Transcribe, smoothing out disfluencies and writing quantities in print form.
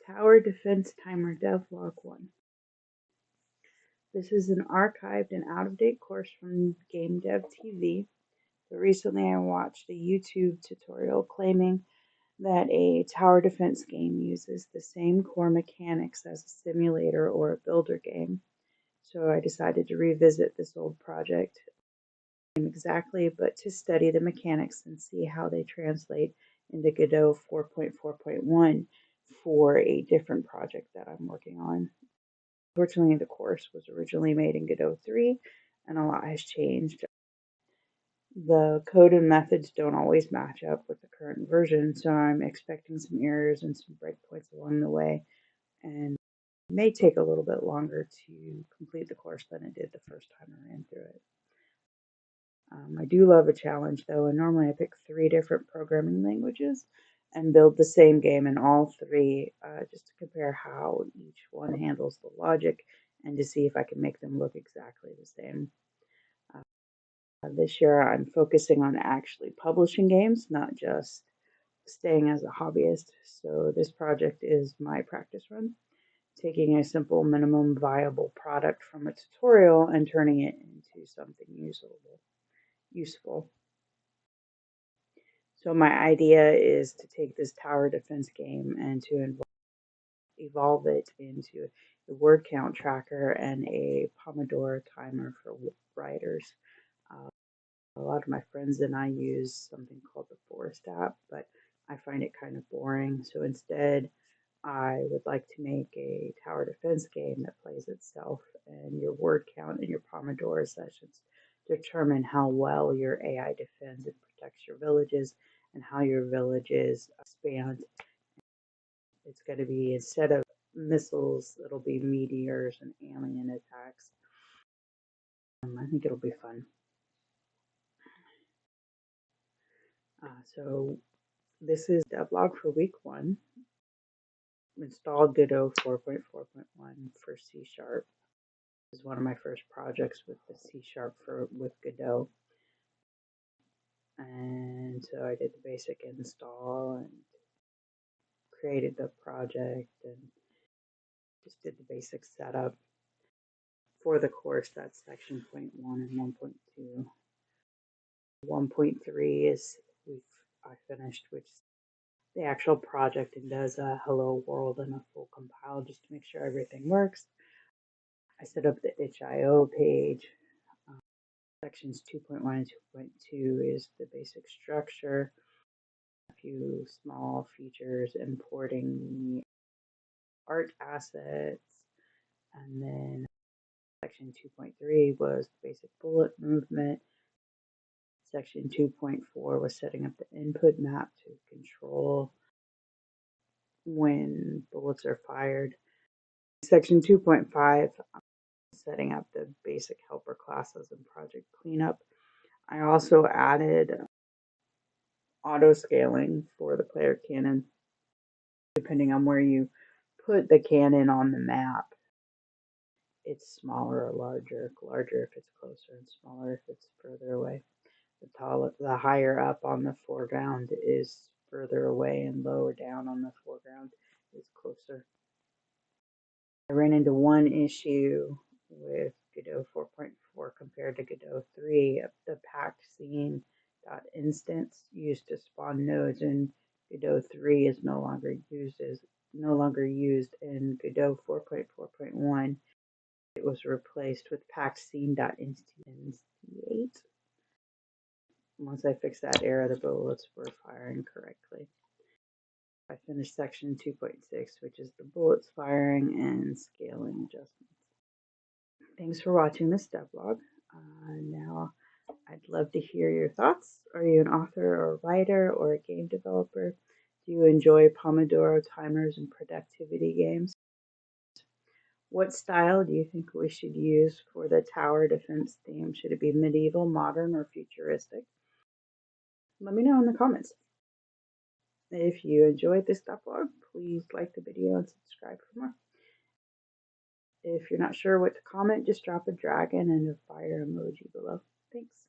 Tower Defense Timer Devlog 1. This is an archived and out-of-date course from Game Dev TV. So recently I watched a YouTube tutorial claiming that a tower defense game uses the same core mechanics as a simulator or a builder game. So I decided to revisit this old project exactly, but to study the mechanics and see how they translate into Godot 4.4.1 for a different project that I'm working on. Unfortunately, the course was originally made in Godot 3, and a lot has changed. The code and methods don't always match up with the current version, so I'm expecting some errors and some breakpoints along the way, and it may take a little bit longer to complete the course than it did the first time I ran through it. I do love a challenge, though, and normally I pick 3 different programming languages and build the same game in all 3 just to compare how each one handles the logic and to see if I can make them look exactly the same. This year I'm focusing on actually publishing games, not just staying as a hobbyist. So this project is my practice run, taking a simple minimum viable product from a tutorial and turning it into something useful. So my idea is to take this tower defense game and to evolve it into a word count tracker and a Pomodoro timer for writers. A lot of my friends and I use something called the Forest app, but I find it kind of boring. So instead, I would like to make a tower defense game that plays itself, and your word count and your Pomodoro sessions determine how well your AI defends and protects your villages and how your villages expand. It's going to be, instead of missiles, it'll be meteors and alien attacks. I think it'll be fun. So this is Devlog for week 1. Installed Godot 4.4.1 for C#. This is one of my first projects with the C# with Godot. And so I did the basic install and created the project and just did the basic setup for the course. That's section 0.1 and 1.2. 1.3 is I finished, which is the actual project, and does a hello world and a full compile just to make sure everything works. I set up the itch.io page. Sections 2.1 and 2.2 is the basic structure. A few small features, importing the art assets, and then section 2.3 was the basic bullet movement. Section 2.4 was setting up the input map to control when bullets are fired. Section 2.5, setting up the basic helper classes and project cleanup. I also added auto scaling for the player cannon, depending on where you put the cannon on the map. It's smaller or larger if it's closer and smaller if it's further away. The higher up on the foreground is further away, and lower down on the foreground is closer. I ran into one issue with Godot 4.4 compared to Godot 3. The packed scene.instance used to spawn nodes in Godot 3 is no longer used in Godot 4.4.1. It was replaced with packed scene.instantiate. Once I fixed that error, the bullets were firing correctly. I finished section 2.6, which is the bullets firing and scaling adjustments. Thanks for watching this devlog. Now, I'd love to hear your thoughts. Are you an author or writer or a game developer? Do you enjoy Pomodoro timers and productivity games? What style do you think we should use for the tower defense theme? Should it be medieval, modern, or futuristic? Let me know in the comments. If you enjoyed this devlog, please like the video and subscribe for more. If you're not sure what to comment, just drop a dragon and a fire emoji below. Thanks.